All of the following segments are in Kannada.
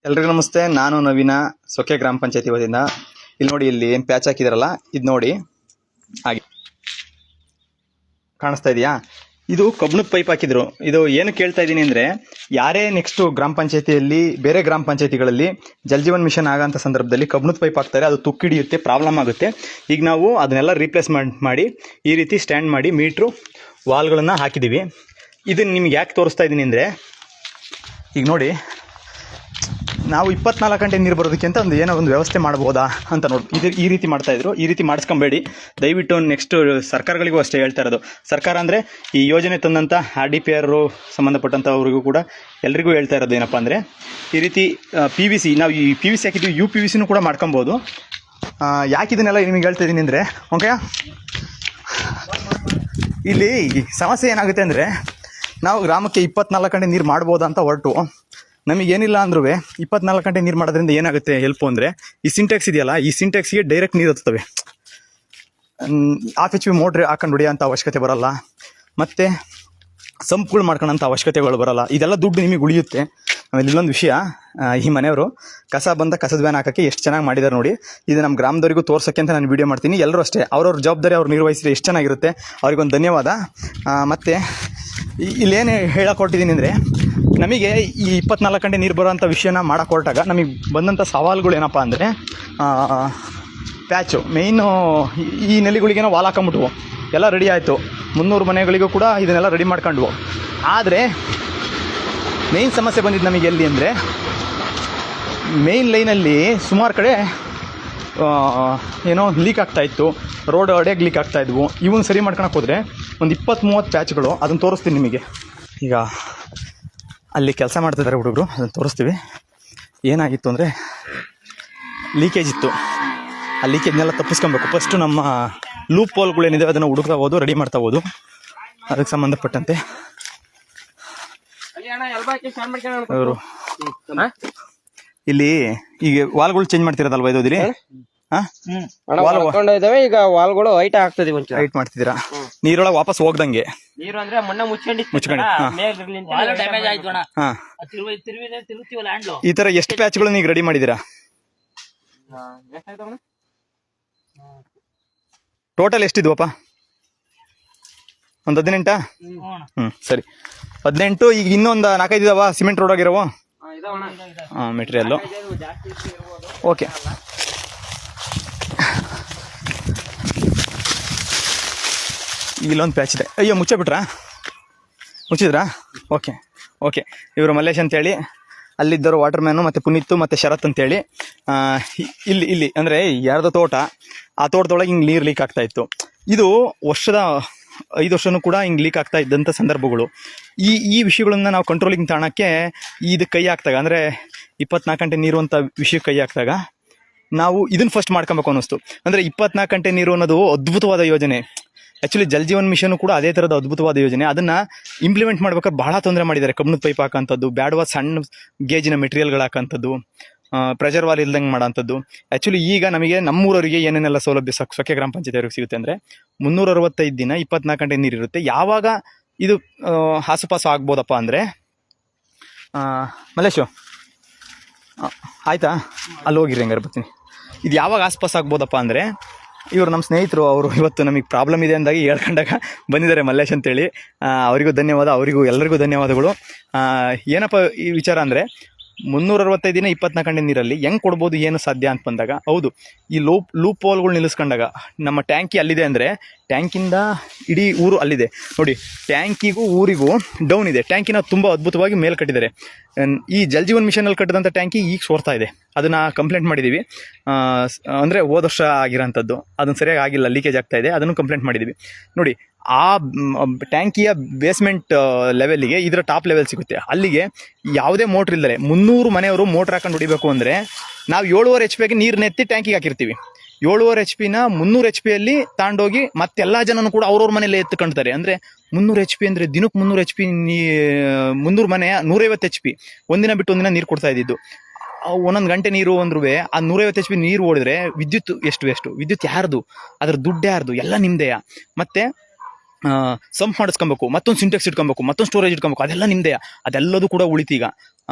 ಎಲ್ರಿಗೂ ನಮಸ್ತೆ. ನಾನು ನವೀನ, ಸೊಕ್ಕೆ ಗ್ರಾಮ ಪಂಚಾಯತಿ ವತಿಯಿಂದ. ಇಲ್ಲಿ ನೋಡಿ, ಇಲ್ಲಿ ಏನು ಪ್ಯಾಚ್ ಹಾಕಿದಾರಲ್ಲ, ಇದು ನೋಡಿ ಹಾಗೆ ಕಾಣಿಸ್ತಾ ಇದೆಯಾ? ಇದು ಕಬ್ಬಿಣದ ಪೈಪ್ ಹಾಕಿದ್ರು. ಇದು ಏನು ಕೇಳ್ತಾ ಇದ್ದೀನಿ ಅಂದರೆ, ಯಾರೇ ನೆಕ್ಸ್ಟ್ ಗ್ರಾಮ ಪಂಚಾಯತಿಯಲ್ಲಿ ಬೇರೆ ಗ್ರಾಮ ಪಂಚಾಯತಿಗಳಲ್ಲಿ ಜಲ್ ಜೀವನ್ ಮಿಷನ್ ಆಗೋಂಥ ಸಂದರ್ಭದಲ್ಲಿ ಕಬ್ಬಿಣದ ಪೈಪ್ ಹಾಕ್ತಾರೆ, ಅದು ತುಕ್ಕಿಡಿಯುತ್ತೆ, ಪ್ರಾಬ್ಲಮ್ ಆಗುತ್ತೆ. ಈಗ ನಾವು ಅದನ್ನೆಲ್ಲ ರೀಪ್ಲೇಸ್ಮೆಂಟ್ ಮಾಡಿ ಈ ರೀತಿ ಸ್ಟ್ಯಾಂಡ್ ಮಾಡಿ ಮೀಟ್ರು ವಾಲ್ಗಳನ್ನು ಹಾಕಿದ್ದೀವಿ. ಇದನ್ನು ನಿಮ್ಗೆ ಯಾಕೆ ತೋರಿಸ್ತಾ ಇದ್ದೀನಿ ಅಂದರೆ, ಈಗ ನೋಡಿ, ನಾವು 24 ಗಂಟೆ ನೀರು ಬರೋದಕ್ಕೆ ಅಂತ ಏನೋ ಒಂದು ವ್ಯವಸ್ಥೆ ಮಾಡ್ಬೋದಾ ಅಂತ ನೋಡಿ ಈ ರೀತಿ ಮಾಡ್ತಾಯಿದ್ರು. ಈ ರೀತಿ ಮಾಡಿಸ್ಕೊಂಬೇಡಿ ದಯವಿಟ್ಟು. ನೆಕ್ಸ್ಟ್ ಸರ್ಕಾರಗಳಿಗೂ ಅಷ್ಟೇ ಹೇಳ್ತಾ ಇರೋದು. ಸರ್ಕಾರ ಅಂದರೆ ಈ ಯೋಜನೆ ತಂದಂಥ RDPR ಸಂಬಂಧಪಟ್ಟಂಥವ್ರಿಗೂ ಕೂಡ ಎಲ್ರಿಗೂ ಹೇಳ್ತಾ ಇರೋದು ಏನಪ್ಪ ಅಂದರೆ, ಈ ರೀತಿ PVC, ನಾವು ಈ PVC ಹಾಕಿದ್ದೀವಿ, UPVCನೂ ಕೂಡ ಮಾಡ್ಕೊಬೋದು. ಯಾಕೆ ಇದನ್ನೆಲ್ಲ ನಿಮಗೆ ಹೇಳ್ತಾ ಇದ್ದೀನಿ ಅಂದರೆ, ಓಕೆ, ಇಲ್ಲಿ ಸಮಸ್ಯೆ ಏನಾಗುತ್ತೆ ಅಂದರೆ, ನಾವು ಗ್ರಾಮಕ್ಕೆ 24 ಗಂಟೆ ನೀರು ಮಾಡ್ಬೋದಾ ಅಂತ ಹೊರಟು, ನಮಗೇನಿಲ್ಲ ಅಂದ್ರೂ 24 ಗಂಟೆ ನೀರು ಮಾಡೋದ್ರಿಂದ ಏನಾಗುತ್ತೆ ಹೆಲ್ಪು ಅಂದರೆ, ಈ ಸಿಂಟೆಕ್ಸ್ ಇದೆಯಲ್ಲ, ಈ ಸಿಂಟೆಕ್ಸ್ಗೆ ಡೈರೆಕ್ಟ್ ನೀರು ಹತ್ತವೆ. ಹಾಫ್ HP ಮೋಟ್ರ್ ಹಾಕೊಂಡು ಹೊಡಿಯೋಂಥ ಅವಶ್ಯಕತೆ ಬರೋಲ್ಲ, ಮತ್ತು ಸಂಪ್ಗಳು ಮಾಡ್ಕೊಳ್ಳೋಂಥ ಅವಶ್ಯಕತೆಗಳು ಬರೋಲ್ಲ. ಇದೆಲ್ಲ ದುಡ್ಡು ನಿಮಗೆ ಉಳಿಯುತ್ತೆ. ಆಮೇಲೆ ಇಲ್ಲೊಂದು ವಿಷಯ, ಈ ಮನೆಯವರು ಕಸದ ವ್ಯಾನ್ ಹಾಕೋಕ್ಕೆ ಎಷ್ಟು ಚೆನ್ನಾಗಿ ಮಾಡಿದ್ದಾರೆ ನೋಡಿ. ಇದು ನಮ್ಮ ಗ್ರಾಮದವರಿಗೂ ತೋರ್ಸೋಕ್ಕೆ ಅಂತ ನಾನು ವೀಡಿಯೋ ಮಾಡ್ತೀನಿ. ಎಲ್ಲರೂ ಅಷ್ಟೇ ಅವ್ರವ್ರ ಜವಾಬ್ದಾರಿ ಅವ್ರು ನಿರ್ವಹಿಸಿದ್ರೆ ಎಷ್ಟು ಚೆನ್ನಾಗಿರುತ್ತೆ. ಅವ್ರಿಗೊಂದು ಧನ್ಯವಾದ. ಮತ್ತು ಇಲ್ಲೇನು ಹೇಳಕ್ಕೆ ಹೊರಟಿದ್ದೀನಿ ಅಂದರೆ, ನಮಗೆ ಈ 24 ಗಂಟೆ ನೀರು ಬರೋವಂಥ ವಿಷಯನ ಮಾಡೋಕ್ಕೆ ಹೊರಟಾಗ ನಮಗೆ ಬಂದಂಥ ಸವಾಲುಗಳು ಏನಪ್ಪ ಅಂದರೆ, ಪ್ಯಾಚು ಮೇಯ್ನು. ಈ ನೆಲೆಗಳಿಗೇನೋ ವಾಲ್ ಹಾಕೊಂಬಿಟ್ವು, ಎಲ್ಲ ರೆಡಿ ಆಯಿತು. 300 ಮನೆಗಳಿಗೂ ಕೂಡ ಇದನ್ನೆಲ್ಲ ರೆಡಿ ಮಾಡ್ಕೊಂಡ್ವು. ಆದರೆ ಮೇಯ್ನ್ ಸಮಸ್ಯೆ ಬಂದಿದ್ದು ನಮಗೆ ಎಲ್ಲಿ ಅಂದರೆ, ಮೇಯ್ನ್ ಲೈನಲ್ಲಿ ಸುಮಾರು ಕಡೆ ಏನೋ ಲೀಕ್ ಆಗ್ತಾಯಿತ್ತು, ರೋಡ್ ಅಡೆಗೆ ಲೀಕ್ ಆಗ್ತಾಯಿದ್ವು. ಇವನ್ನ ಸರಿ ಮಾಡ್ಕೊಳಕ್ಕೆ ಹೋದರೆ ಒಂದು 20-30 ಪ್ಯಾಚ್ಗಳು. ಅದನ್ನು ತೋರಿಸ್ತೀನಿ ನಿಮಗೆ. ಈಗ ಅಲ್ಲಿ ಕೆಲಸ ಮಾಡ್ತಿದ್ದಾರೆ ಹುಡುಗರು, ಅದನ್ನು ತೋರಿಸ್ತೀವಿ. ಏನಾಗಿತ್ತು ಅಂದರೆ, ಲೀಕೇಜ್ ಇತ್ತು. ಆ ಲೀಕೇಜ್ನೆಲ್ಲ ತಪ್ಪಿಸ್ಕೊಬೇಕು. ಫಸ್ಟು ನಮ್ಮ ಲೂಪ್ ಹೋಲ್ಗಳೇನಿದೆ ಅದನ್ನು ಹುಡುಕ್ತಾ ಹೋದು, ರೆಡಿ ಮಾಡ್ತಾ ಹೋದು. ಅದಕ್ಕೆ ಸಂಬಂಧಪಟ್ಟಂತೆ ಅವರು ಇಲ್ಲಿ ಈಗ ವಾಲ್ಗಳು ಚೇಂಜ್ ಮಾಡ್ತಿರೋದಲ್ವ ಇದು ಇಲ್ಲಿ? ಈಗ ವಾಲ್ಗಳು ಹೈಟ್ ಆಗ್ತದೆ, ಹೈಟ್ ಮಾಡ್ತಿದ್ದೀರಾ? ನೀರೊಳಗೆ ವಾಪಸ್ ಹೋಗ್ದಂಗೆ ನೀರು ಅಂದ್ರೆ ಮಣ್ಣೆ ಮುಚ್ಕೊಂಡು. ಈ ತರ ಎಷ್ಟು ಪ್ಯಾಚ್ಗಳು ಈಗ ರೆಡಿ ಮಾಡಿದ್ದೀರಾ? ಟೋಟಲ್ ಎಷ್ಟಿದ್ವಪ್ಪ? ಒಂದು 18? ಸರಿ, 18. ಈಗ ಇನ್ನೊಂದು 4-5 ಇದಾವ ಸಿಮೆಂಟ್ ರೋಡ್ ಆಗಿರೋವು ಮೆಟೀರಿಯಲ್ಲು. ಓಕೆ, ಇಲ್ಲೊಂದು ಪ್ಯಾಚ್ ಇದೆ. ಅಯ್ಯೋ, ಮುಚ್ಚಿದ್ರಾ? ಓಕೆ. ಇವರು ಮಲ್ಲೇಶ್ ಅಂತೇಳಿ, ಅಲ್ಲಿದ್ದರು ವಾಟರ್ ಮ್ಯಾನು, ಮತ್ತು ಪುನೀತ್ ಮತ್ತು ಶರತ್ ಅಂತೇಳಿ. ಇಲ್ಲಿ ಅಂದರೆ ಯಾರ್ದೋ ತೋಟ, ಆ ತೋಟದೊಳಗೆ ಹಿಂಗೆ ನೀರು ಲೀಕ್ ಆಗ್ತಾಯಿತ್ತು. ಇದು 5 ವರ್ಷನೂ ಕೂಡ ಹಿಂಗೆ ಲೀಕ್ ಆಗ್ತಾ ಇದ್ದಂಥ ಸಂದರ್ಭಗಳು. ಈ ವಿಷಯಗಳನ್ನ ನಾವು ಕಂಟ್ರೋಲಿಂಗ್ ತಾಣಕ್ಕೆ ಇದಕ್ಕೆ ಕೈ ಹಾಕ್ದಾಗ, ಅಂದರೆ 24 ಗಂಟೆ ನೀರು ಅಂತ ವಿಷಯಕ್ಕೆ ಕೈ ಹಾಕಿದಾಗ ನಾವು ಇದನ್ನು ಫಸ್ಟ್ ಮಾಡ್ಕೊಬೇಕು ಅನ್ನಿಸ್ತು. ಅಂದರೆ 24 ಗಂಟೆ ನೀರು ಅನ್ನೋದು ಅದ್ಭುತವಾದ ಯೋಜನೆ. ಆ್ಯಕ್ಚುಲಿ ಜಲ್ ಜೀವನ್ ಮಿಷನ್ ಕೂಡ ಅದೇ ಥರದ ಅದ್ಭುತವಾದ ಯೋಜನೆ. ಅದನ್ನು ಇಂಪ್ಲಿಮೆಂಟ್ ಮಾಡ್ಬೇಕಾದ್ರೆ ಬಹಳ ತೊಂದರೆ ಮಾಡಿದ್ದಾರೆ. ಕಬ್ಬಿಣದ ಪೈಪ್ ಹಾಕೋಂಥದ್ದು, ಬ್ಯಾಡವಾದ ಸಣ್ಣ ಗೇಜಿನ ಮೆಟೀರಿಯಲ್ಗಳು ಹಾಕೋಂಥದ್ದು, ಪ್ರೆಷರ್ ವಾಲ್ ಇಲ್ದಂಗೆ ಮಾಡೋಂಥದ್ದು. ಆ್ಯಕ್ಚುಲಿ ಈಗ ನಮಗೆ ನಮ್ಮೂರವರಿಗೆ ಏನೇನೆಲ್ಲ ಸೌಲಭ್ಯ ಸೊಕ್ಕೆ ಗ್ರಾಮ ಪಂಚಾಯತಿಯವ್ರಿಗೆ ಸಿಗುತ್ತೆ ಅಂದರೆ, 365 ದಿನ 24 ಗಂಟೆ ನೀರಿರುತ್ತೆ. ಯಾವಾಗ ಇದು ಆಸುಪಾಸು ಆಗ್ಬೋದಪ್ಪ ಅಂದರೆ, ಮಲ್ಲೇಶು ಆಯಿತಾ, ಅಲ್ಲಿ ಹೋಗಿರಿ, ಹಂಗಾರೆ ಬರ್ತೀನಿ. ಇದು ಯಾವಾಗ ಆಸುಪಾಸು ಆಗ್ಬೋದಪ್ಪ ಅಂದರೆ, ಇವರು ನಮ್ಮ ಸ್ನೇಹಿತರು, ಅವರು ಇವತ್ತು ನಮಗೆ ಪ್ರಾಬ್ಲಮ್ ಇದೆ ಅಂದಾಗಿ ಹೇಳ್ಕೊಂಡಾಗ ಬಂದಿದ್ದಾರೆ, ಮಲ್ಲೇಶ್ ಅಂತೇಳಿ. ಅವರಿಗೂ ಧನ್ಯವಾದ, ಅವರಿಗೂ ಎಲ್ಲರಿಗೂ ಧನ್ಯವಾದಗಳು. ಏನಪ್ಪ ಈ ವಿಚಾರ ಅಂದರೆ, 365 ದಿನ 24 ಗಂಟೆ ನೀರಲ್ಲಿ ಹೆಂಗೆ ಕೊಡ್ಬೋದು, ಏನು ಸಾಧ್ಯ ಅಂತ ಬಂದಾಗ, ಹೌದು, ಈ ಲೂಪ್ ಹೋಲ್ಗಳು ನಿಲ್ಲಿಸ್ಕೊಂಡಾಗ ನಮ್ಮ ಟ್ಯಾಂಕಿ ಅಲ್ಲಿದೆ ಅಂದರೆ, ಟ್ಯಾಂಕಿಂದ ಇಡೀ ಊರು ಅಲ್ಲಿದೆ ನೋಡಿ. ಟ್ಯಾಂಕಿಗೂ ಊರಿಗೂ ಡೌನ್ ಇದೆ. ಟ್ಯಾಂಕಿನ ತುಂಬ ಅದ್ಭುತವಾಗಿ ಮೇಲೆ ಕಟ್ಟಿದ್ದಾರೆ. ಈ ಜಲ್ ಜೀವನ್ ಮಿಷನಲ್ಲಿ ಕಟ್ಟಿದಂಥ ಟ್ಯಾಂಕಿ ಈಗ ಸೋರ್ತಾ ಇದೆ. ಅದನ್ನು ಕಂಪ್ಲೇಂಟ್ ಮಾಡಿದ್ದೀವಿ. ಅಂದರೆ ಹೋದ ವರ್ಷ ಆಗಿರೋಂಥದ್ದು, ಅದನ್ನು ಸರಿಯಾಗಿ ಆಗಿಲ್ಲ, ಲೀಕೇಜ್ ಆಗ್ತಾ ಇದೆ, ಅದನ್ನು ಕಂಪ್ಲೇಂಟ್ ಮಾಡಿದ್ದೀವಿ. ನೋಡಿ, ಆ ಟ್ಯಾಂಕಿಯ ಬೇಸ್ಮೆಂಟ್ ಲೆವೆಲ್ಲಿಗೆ ಇದರ ಟಾಪ್ ಲೆವೆಲ್ ಸಿಗುತ್ತೆ. ಅಲ್ಲಿಗೆ ಯಾವುದೇ ಮೋಟ್ರ್ ಇಲ್ಲದೆ 300 ಮನೆಯವರು ಮೋಟ್ರ್ ಹಾಕೊಂಡು ಹೊಡಿಬೇಕು ಅಂದರೆ, ನಾವು 7.5 HP ನೀರನ್ನೆತ್ತಿ ಟ್ಯಾಂಕಿಗೆ ಹಾಕಿರ್ತೀವಿ. 7.5 HP 300 HP ತಾಂಡೋಗಿ ಮತ್ತೆಲ್ಲ ಜನನು ಕೂಡ ಅವ್ರವ್ರ ಮನೇಲಿ ಎತ್ಕೊಂತಾರೆ. ಅಂದರೆ 300 HP ಅಂದರೆ ದಿನಕ್ಕೆ 300 HP, 300 ಮನೆಯ 150 HP ಒಂದಿನ ಬಿಟ್ಟು ಒಂದಿನ ನೀರು ಕೊಡ್ತಾ ಇದ್ದಿದ್ದು. ಒಂದೊಂದು ಗಂಟೆ ನೀರು ಅಂದ್ರೂ ಆ 150 HP ನೀರು ಓಡಿದ್ರೆ ವಿದ್ಯುತ್ ಎಷ್ಟು ವಿದ್ಯುತ್ ಯಾರ್ದು? ಅದ್ರ ದುಡ್ಡು ಯಾರ್ದು? ಎಲ್ಲ ನಿಮ್ಮದೇ. ಮತ್ತು ಸಂಪ್ ಮಾಡಿಸ್ಕೊಬೇಕು, ಮತ್ತೊಂದು ಸಿಂಟೆಕ್ಸ್ ಇಟ್ಕೊಬೇಕು, ಮತ್ತೊಂದು ಸ್ಟೋರೇಜ್ ಇಟ್ಕೊಬೇಕು, ಅದೆಲ್ಲ ನಿಮ್ಮದೇ. ಅದೆಲ್ಲದೂ ಕೂಡ ಉಳಿತೀಗ.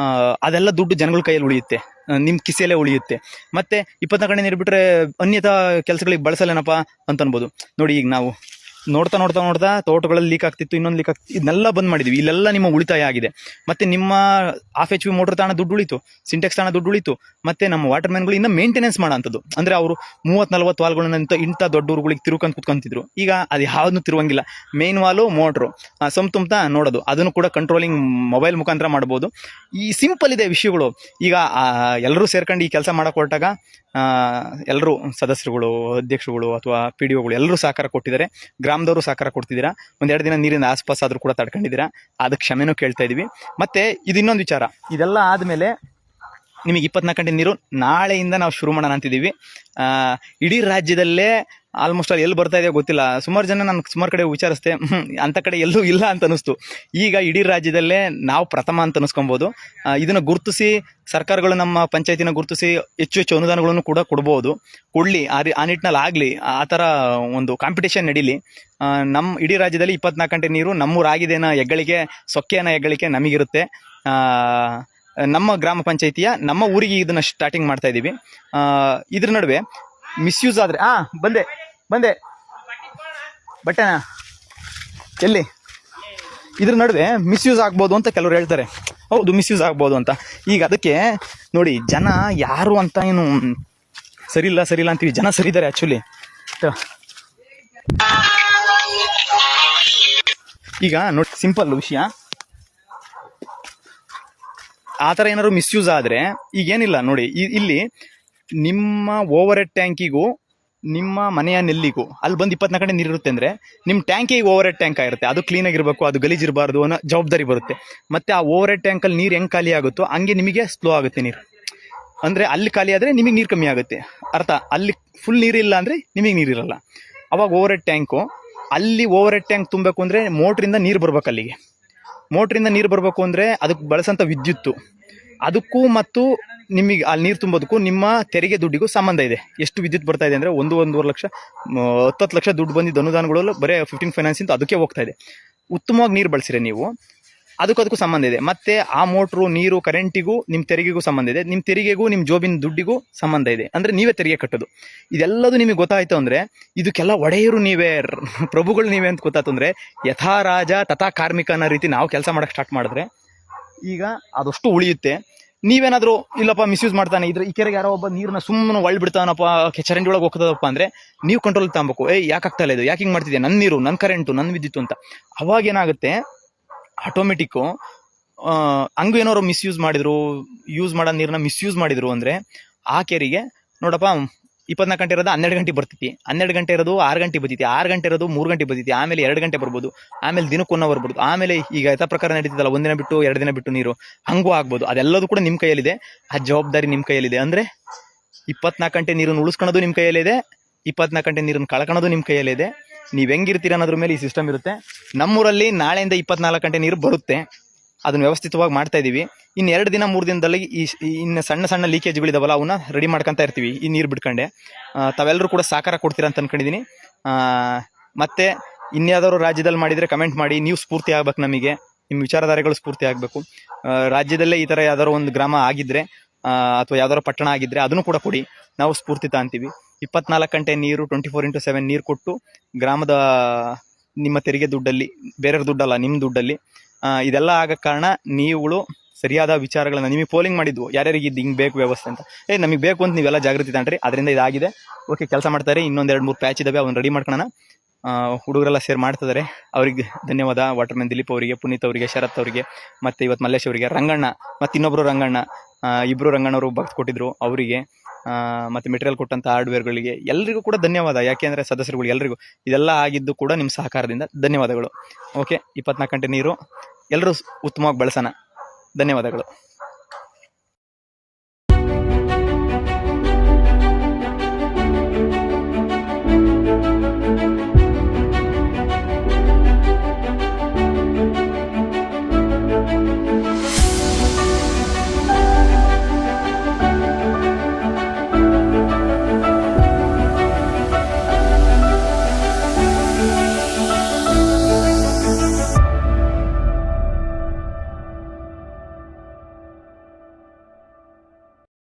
ಅದೆಲ್ಲ ದುಡ್ಡು ಜನಗಳ ಕೈಯಲ್ಲಿ ಉಳಿಯುತ್ತೆ, ನಿಮ್ಮ ಕಿಸೆಯಲ್ಲೇ ಉಳಿಯುತ್ತೆ. ಮತ್ತು 24 ಗಂಟೆ ನೀರು ಬಿಟ್ಟರೆ ಅನ್ಯತಾ ಕೆಲಸಗಳಿಗೆ ಬಳಸಲೇನಪ್ಪ ಅಂತ ಅನ್ಬೋದು. ನೋಡಿ, ಈಗ ನಾವು ನೋಡ್ತಾ ತೋಟಗಳಲ್ಲಿ ಲೀಕ್ ಆಗ್ತಿತ್ತು, ಇನ್ನೊಂದು ಲೀಕ್ ಆಗ್ತಿತ್ತು, ಇದನ್ನೆಲ್ಲ ಬಂದ್ ಮಾಡಿದ್ವಿ. ಇಲ್ಲೆಲ್ಲ ನಿಮ್ಮ ಉಳಿತಾಯ ಆಗಿದೆ. ಮತ್ತು ನಿಮ್ಮ ಹಾಫ್ HP ಮೋಟರ್ ತಾಣ ದುಡ್ಡು ಉಳಿತು, ಸಿಂಟೆಕ್ಸ್ ತಾಣ ದುಡ್ಡು ಉಳಿತು. ಮತ್ತು ನಮ್ಮ ವಾಟರ್ ಮ್ಯಾನ್ಗಳು ಇನ್ನೂ ಮೇಂಟೆನೆನ್ಸ್ ಮಾಡೋ ಅಂಥದ್ದು. ಅಂದರೆ ಅವರು 30-40 ವಾಲ್ಗಳನ್ನ ಇಂಥ ದೊಡ್ಡ ಊರುಗಳಿಗೆ ತಿರುಕೊಂಡು ಕುತ್ಕೊಂತಿದ್ರು. ಈಗ ಅದು ಯಾವುದನ್ನು ತಿರುವಂಗಿಲ್ಲ. ಮೇನ್ ವಾಲು ಮೋಟ್ರು ತುಂಬ್ತಾ ನೋಡೋದು, ಅದನ್ನು ಕೂಡ ಕಂಟ್ರೋಲಿಂಗ್ ಮೊಬೈಲ್ ಮುಖಾಂತರ ಮಾಡ್ಬೋದು. ಈ ಸಿಂಪಲ್ ಇದೆ ವಿಷಯಗಳು. ಈಗ ಎಲ್ಲರೂ ಸೇರ್ಕೊಂಡು ಈ ಕೆಲಸ ಮಾಡೋಕೆ ಹೊರಟಾಗ ಎಲ್ಲರೂ ಸದಸ್ಯರುಗಳು, ಅಧ್ಯಕ್ಷರುಗಳು ಅಥವಾ PDOಗಳು ಎಲ್ಲರೂ ಸಹಕಾರ ಕೊಟ್ಟಿದ್ದಾರೆ. ಗ್ರಾಮದವರು ಸಹಕಾರ ಕೊಡ್ತಿದ್ದೀರಾ. 1-2 ದಿನ ನೀರಿನ ಆಸ್ಪಾಸ್ ಆದರೂ ಕೂಡ ತಡ್ಕೊಂಡಿದ್ದೀರಾ. ಅದಕ್ಕೆ ಕ್ಷಮೆನೂ ಕೇಳ್ತಾ ಇದ್ದೀವಿ. ಮತ್ತು ಇದು ಇನ್ನೊಂದು ವಿಚಾರ, ಇದೆಲ್ಲ ಆದಮೇಲೆ ನಿಮಗೆ 24 ಗಂಟೆ ನೀರು ನಾಳೆಯಿಂದ ನಾವು ಶುರು ಮಾಡೋಣ ಅಂತಿದ್ದೀವಿ. ಇಡೀ ರಾಜ್ಯದಲ್ಲೇ ಆಲ್ಮೋಸ್ಟ್ ಅಲ್ಲಿ ಎಲ್ಲಿ ಬರ್ತಾ ಇದೆ ಗೊತ್ತಿಲ್ಲ. ಸುಮಾರು ಜನ ನಾನು ಸುಮಾರು ಕಡೆ ವಿಚಾರಿಸ್ದೆ, ಅಂಥ ಕಡೆ ಎಲ್ಲೂ ಇಲ್ಲ ಅಂತ ಅನಿಸ್ತು. ಈಗ ಇಡೀ ರಾಜ್ಯದಲ್ಲೇ ನಾವು ಪ್ರಥಮ ಅಂತ ಅನಿಸ್ಕೊಬೋದು. ಇದನ್ನು ಗುರುತಿಸಿ ಸರ್ಕಾರಗಳು ನಮ್ಮ ಪಂಚಾಯತಿನ ಗುರುತಿಸಿ ಹೆಚ್ಚು ಅನುದಾನಗಳನ್ನು ಕೂಡ ಕೊಡಲಿ. ಆ ನಿಟ್ಟಿನಲ್ಲಿ ಆಗಲಿ, ಆ ಥರ ಒಂದು ಕಾಂಪಿಟೇಷನ್ ನಡೀಲಿ. ನಮ್ಮ ಇಡೀ ರಾಜ್ಯದಲ್ಲಿ 24 ಗಂಟೆ ನೀರು ನಮ್ಮೂರಾಗಿದೆನ ಹೆಗ್ಗಳಿಕೆ, ಸೊಕ್ಕೆನ ಹೆಗ್ಗಳಿಕೆ ನಮಗಿರುತ್ತೆ. ನಮ್ಮ ಗ್ರಾಮ ಪಂಚಾಯಿತಿಯ ನಮ್ಮ ಊರಿಗೆ ಇದನ್ನು ಸ್ಟಾರ್ಟಿಂಗ್ ಮಾಡ್ತಾ ಇದ್ದೀವಿ. ಇದ್ರ ನಡುವೆ ಮಿಸ್ಯೂಸ್ ಆದರೆ ಬಂದೆ ಬಟ್ಟೆನಾ ಎಲ್ಲಿ, ಇದ್ರ ನಡುವೆ ಮಿಸ್ಯೂಸ್ ಆಗ್ಬೋದು ಅಂತ ಕೆಲವರು ಹೇಳ್ತಾರೆ. ಹೌದು, ಮಿಸ್ಯೂಸ್ ಆಗ್ಬೋದು ಅಂತ. ಈಗ ಅದಕ್ಕೆ ನೋಡಿ, ಜನ ಯಾರು ಅಂತ ಏನು ಸರಿಯಿಲ್ಲ ಅಂತೀವಿ, ಜನ ಸರಿದ್ದಾರೆ ಆ್ಯಕ್ಚುಲಿ. ಈಗ ನೋಡಿ, ಸಿಂಪಲ್ ವಿಷಯ, ಆ ಥರ ಏನಾದ್ರು ಮಿಸ್ಯೂಸ್ ಆದರೆ ಈಗೇನಿಲ್ಲ ನೋಡಿ, ಇಲ್ಲಿ ನಿಮ್ಮ ಓವರ್ ಹೆಡ್ ಟ್ಯಾಂಕಿಗೂ ನಿಮ್ಮ ಮನೆಯ ನೆಲ್ಲಿಗೂ ಅಲ್ಲಿ ಬಂದು 24 ಗಂಟೆ ನೀರು ಇರುತ್ತೆ. ಅಂದರೆ ನಿಮ್ಮ ಟ್ಯಾಂಕಿಗೆ ಓವರ್ ಹೆಡ್ ಟ್ಯಾಂಕ್ ಆಗಿರುತ್ತೆ, ಅದು ಕ್ಲೀನಾಗಿರಬೇಕು, ಅದು ಗಲೀಜಿರಬಾರ್ದು ಅನ್ನೋ ಜವಾಬ್ದಾರಿ ಬರುತ್ತೆ. ಮತ್ತು ಆ ಓವರ್ ಹೆಡ್ ಟ್ಯಾಂಕಲ್ಲಿ ನೀರು ಹೆಂಗೆ ಖಾಲಿ ಆಗುತ್ತೋ ಹಂಗೆ ನಿಮಗೆ ಸ್ಲೋ ಆಗುತ್ತೆ ನೀರು. ಅಂದರೆ ಅಲ್ಲಿ ಖಾಲಿ ಆದರೆ ನಿಮಗೆ ನೀರು ಕಮ್ಮಿ ಆಗುತ್ತೆ. ಅರ್ಥ, ಅಲ್ಲಿ ಫುಲ್ ನೀರಿಲ್ಲ ಅಂದರೆ ನಿಮಗೆ ನೀರಿರಲ್ಲ. ಅವಾಗ ಓವರ್ ಹೆಡ್ ಟ್ಯಾಂಕು, ಅಲ್ಲಿ ಓವರ್ ಹೆಡ್ ಟ್ಯಾಂಕ್ ತುಂಬಬೇಕು ಅಂದರೆ ಮೋಟ್ರಿಂದ ನೀರು ಬರ್ಬೇಕು ಅಲ್ಲಿಗೆ. ಮೋಟ್ರಿಂದ ನೀರು ಬರಬೇಕು ಅಂದರೆ ಅದಕ್ಕೆ ಬಳಸೋಂಥ ವಿದ್ಯುತ್ತು, ಅದಕ್ಕೂ ಮತ್ತು ನಿಮಗೆ ಅಲ್ಲಿ ನೀರು ತುಂಬೋದಕ್ಕೂ ನಿಮ್ಮ ತೆರಿಗೆ ದುಡ್ಡಿಗೂ ಸಂಬಂಧ ಇದೆ. ಎಷ್ಟು ವಿದ್ಯುತ್ ಬರ್ತಾ ಇದೆ ಅಂದರೆ 1-1.5 ಲಕ್ಷ 10 ಲಕ್ಷ ದುಡ್ಡು ಬಂದಿದ್ದು ಅನುದಾನಗಳು ಬರೀ 15 ಫೈನಾನ್ಸ್ ಅಂತ ಅದಕ್ಕೆ ಹೋಗ್ತಾ ಇದೆ. ಉತ್ತಮವಾಗಿ ನೀರು ಬಳಸಿರೆ ನೀವು, ಅದಕ್ಕೂ ಸಂಬಂಧ ಇದೆ. ಮತ್ತು ಆ ಮೋಟ್ರು, ನೀರು, ಕರೆಂಟಿಗೂ ನಿಮ್ಮ ತೆರಿಗೆಗೂ ಸಂಬಂಧ ಇದೆ. ನಿಮ್ಮ ತೆರಿಗೆಗೂ ನಿಮ್ಮ ಜೋಬಿನ ದುಡ್ಡಿಗೂ ಸಂಬಂಧ ಇದೆ. ಅಂದರೆ ನೀವೇ ತೆರಿಗೆ ಕಟ್ಟೋದು. ಇದೆಲ್ಲದು ನಿಮಗೆ ಗೊತ್ತಾಯ್ತು ಅಂದರೆ ಇದಕ್ಕೆಲ್ಲ ಒಡೆಯರು ನೀವೇ, ಪ್ರಭುಗಳು ನೀವೇ ಅಂತ ಗೊತ್ತಾಯ್ತು ಅಂದರೆ, ಯಥಾ ರಾಜ ತಥಾ ಕಾರ್ಮಿಕ ಅನ್ನೋ ರೀತಿ ನಾವು ಕೆಲಸ ಮಾಡೋಕ್ಕೆ ಸ್ಟಾರ್ಟ್ ಮಾಡಿದ್ರೆ ಈಗ ಅದಷ್ಟು ಉಳಿಯುತ್ತೆ. ನೀವೇನಾದರೂ ಇಲ್ಲಪ್ಪ ಮಿಸ್ಯೂಸ್ ಮಾಡ್ತಾನೆ ಇದ್ರೆ, ಈ ಕೆರೆಗೆ ಯಾರೋ ಒಬ್ಬ ನೀರನ್ನ ಸುಮ್ಮನೆ ಒಳ್ಬಿಡ್ತಾನಪ್ಪ, ಚರಂಡಿ ಒಳಗೆ ಹೋಗ್ತದಪ್ಪ ಅಂದರೆ ನೀವು ಕಂಟ್ರೋಲ್ ತಗೊಬೇಕು. ಯಾಕೆ ಆಗ್ತಾ ಇಲ್ಲ ಇದು, ಯಾಕೆ ಹಿಂಗೆ ಮಾಡ್ತಿದ್ಯಾ, ನನ್ನ ನೀರು, ನನ್ನ ಕರೆಂಟು, ನನ್ನ ವಿದ್ಯುತ್ ಅಂತ. ಅವಾಗೇನಾಗುತ್ತೆ, ಆಟೋಮೆಟಿಕ್ಕು ಹಂಗೂ ಏನಾದ್ರು ಯೂಸ್ ಮಾಡೋ ನೀರನ್ನ ಮಿಸ್ಯೂಸ್ ಮಾಡಿದ್ರು ಅಂದರೆ ಆ ಕೆರೆಗೆ ನೋಡಪ್ಪ 24 ಗಂಟೆ ಇರೋದು 12 ಗಂಟೆ ಬರ್ತೈತಿ, 12 ಗಂಟೆ ಇರೋದು 6 ಗಂಟೆ ಬರ್ತೈತಿ, 6 ಗಂಟೆ ಇರೋದು 3 ಗಂಟೆ ಬರ್ತೈತಿ, ಆಮೇಲೆ 2 ಗಂಟೆ ಬರ್ಬೋದು, ಆಮೇಲೆ ದಿನಕ್ಕೊಂದು ಬರ್ಬೋದು, ಆಮೇಲೆ ಈಗ ಯಥಾ ಪ್ರಕಾರ ನಡೀತಿದ್ದಲ್ಲ 1 ದಿನ ಬಿಟ್ಟು 2 ದಿನ ಬಿಟ್ಟು ನೀರು, ಹಂಗೂ ಆಗ್ಬೋದು. ಅದೆಲ್ಲದೂ ಕೂಡ ನಿಮ್ಮ ಕೈಯಲ್ಲಿದೆ. ಆ ಜವಾಬ್ದಾರಿ ನಿಮ್ಮ ಕೈಯಲ್ಲಿದೆ. ಅಂದರೆ 24 ಗಂಟೆ ನೀರನ್ನು ಉಳಿಸ್ಕೊಳ್ಳೋದು ನಿಮ್ಮ ಕೈಯಲ್ಲಿದೆ, 24 ಗಂಟೆ ನೀರನ್ನು ಕಳ್ಕೊಳ್ಳೋದು ನಿಮ್ಮ ಕೈಯಲ್ಲಿದೆ. ನೀವು ಹೆಂಗಿರ್ತೀರ ಅನ್ನೋದ್ರ ಮೇಲೆ ಈ ಸಿಸ್ಟಮ್ ಇರುತ್ತೆ. ನಮ್ಮೂರಲ್ಲಿ ನಾಳೆಯಿಂದ 24 ಗಂಟೆ ನೀರು ಬರುತ್ತೆ. ಅದನ್ನು ವ್ಯವಸ್ಥಿತವಾಗಿ ಮಾಡ್ತಾ ಇದ್ದೀವಿ. ಇನ್ನು 2 ದಿನ 3 ದಿನದಲ್ಲಿ ಇನ್ನು ಸಣ್ಣ ಲೀಕೇಜ್ಗಳಿದಾವಲ್ಲ ಅವನ್ನ ರೆಡಿ ಮಾಡ್ಕೊತಾ ಇರ್ತೀವಿ ಈ ನೀರು ಬಿಟ್ಕೊಂಡೆ. ತಾವೆಲ್ಲರೂ ಕೂಡ ಸಹಕಾರ ಕೊಡ್ತೀರಾ ಅಂತ ಅನ್ಕೊಂಡಿದ್ದೀನಿ. ಮತ್ತು ಇನ್ಯಾವುದಾದ್ರು ರಾಜ್ಯದಲ್ಲಿ ಮಾಡಿದರೆ ಕಮೆಂಟ್ ಮಾಡಿ. ನೀವು ಸ್ಫೂರ್ತಿ ಆಗ್ಬೇಕು, ನಮಗೆ ನಿಮ್ಮ ವಿಚಾರಧಾರೆಗಳು ಸ್ಫೂರ್ತಿ ಆಗಬೇಕು. ರಾಜ್ಯದಲ್ಲೇ ಈ ಥರ ಯಾವ್ದಾದ್ರು ಒಂದು ಗ್ರಾಮ ಆಗಿದ್ದರೆ ಅಥವಾ ಯಾವ್ದಾದ್ರು ಪಟ್ಟಣ ಆಗಿದ್ದರೆ ಅದನ್ನು ಕೂಡ ಕೊಡಿ, ನಾವು ಸ್ಫೂರ್ತಿ ತಾಂತೀವಿ. 24 ಗಂಟೆ ನೀರು 24/7 ನೀರು ಕೊಟ್ಟು ಗ್ರಾಮದ ನಿಮ್ಮ ತೆರಿಗೆ ದುಡ್ಡಲ್ಲಿ, ಬೇರೆಯವ್ರ ದುಡ್ಡಲ್ಲ ನಿಮ್ಮ ದುಡ್ಡಲ್ಲಿ, ಇದೆಲ್ಲ ಆಗಕ್ಕೆ ಕಾರಣ ನೀವುಗಳು ಸರಿಯಾದ ವಿಚಾರಗಳನ್ನ ನಿಮಗೆ ಪೋಲಿಂಗ್ ಮಾಡಿದ್ವು, ಯಾರ್ಯಾರಿಗೆ ಇದು ಹಿಂಗೆ ಬೇಕು ವ್ಯವಸ್ಥೆ ಅಂತ. ನಮಗೆ ಬೇಕು ಅಂತ ನೀವೆಲ್ಲ ಜಾಗೃತಿ ತಾಂಡ್ರಿ, ಅದರಿಂದ ಇದಾಗಿದೆ. ಓಕೆ, ಕೆಲಸ ಮಾಡ್ತಾರೆ. ಇನ್ನೊಂದು 2-3 ಪ್ಯಾಚ್ ಇದ್ದಾವೆ, ಅವನ್ನ ರೆಡಿ ಮಾಡ್ಕೊಳ್ಳೋಣ. ಹುಡುಗರೆಲ್ಲ ಸೇರ್ ಮಾಡ್ತಿದ್ದಾರೆ. ಅವರಿಗೆ ಧನ್ಯವಾದ. ವಾಟರ್ಮನ್ ದಿಲೀಪ್ ಅವರಿಗೆ, ಪುನೀತ್ ಅವರಿಗೆ, ಶರತ್ ಅವರಿಗೆ, ಮತ್ತು ಇವತ್ತು ಮಲ್ಲೇಶ್ ಅವರಿಗೆ, ರಂಗಣ್ಣ ಮತ್ತು ಇನ್ನೊಬ್ಬರು ರಂಗಣ್ಣ, ಇಬ್ಬರು ರಂಗಣ್ಣವರು ಭಕ್ತ ಕೊಟ್ಟಿದ್ರು ಅವರಿಗೆ, ಮತ್ತು ಮೆಟೀರಿಯಲ್ ಕೊಟ್ಟಂಥ ಹಾರ್ಡ್ವೇರ್ಗಳಿಗೆ ಎಲ್ಲರಿಗೂ ಕೂಡ ಧನ್ಯವಾದ. ಯಾಕೆಂದರೆ ಸದಸ್ಯರುಗಳು ಎಲ್ಲರಿಗೂ ಇದೆಲ್ಲ ಆಗಿದ್ದು ಕೂಡ ನಿಮ್ಮ ಸಹಕಾರದಿಂದ ಧನ್ಯವಾದಗಳು. ಓಕೆ, 24 ಗಂಟೆ ನೀರು ಎಲ್ಲರೂ ಉತ್ತಮವಾಗಿ ಬಳಸೋಣ. ಧನ್ಯವಾದಗಳು.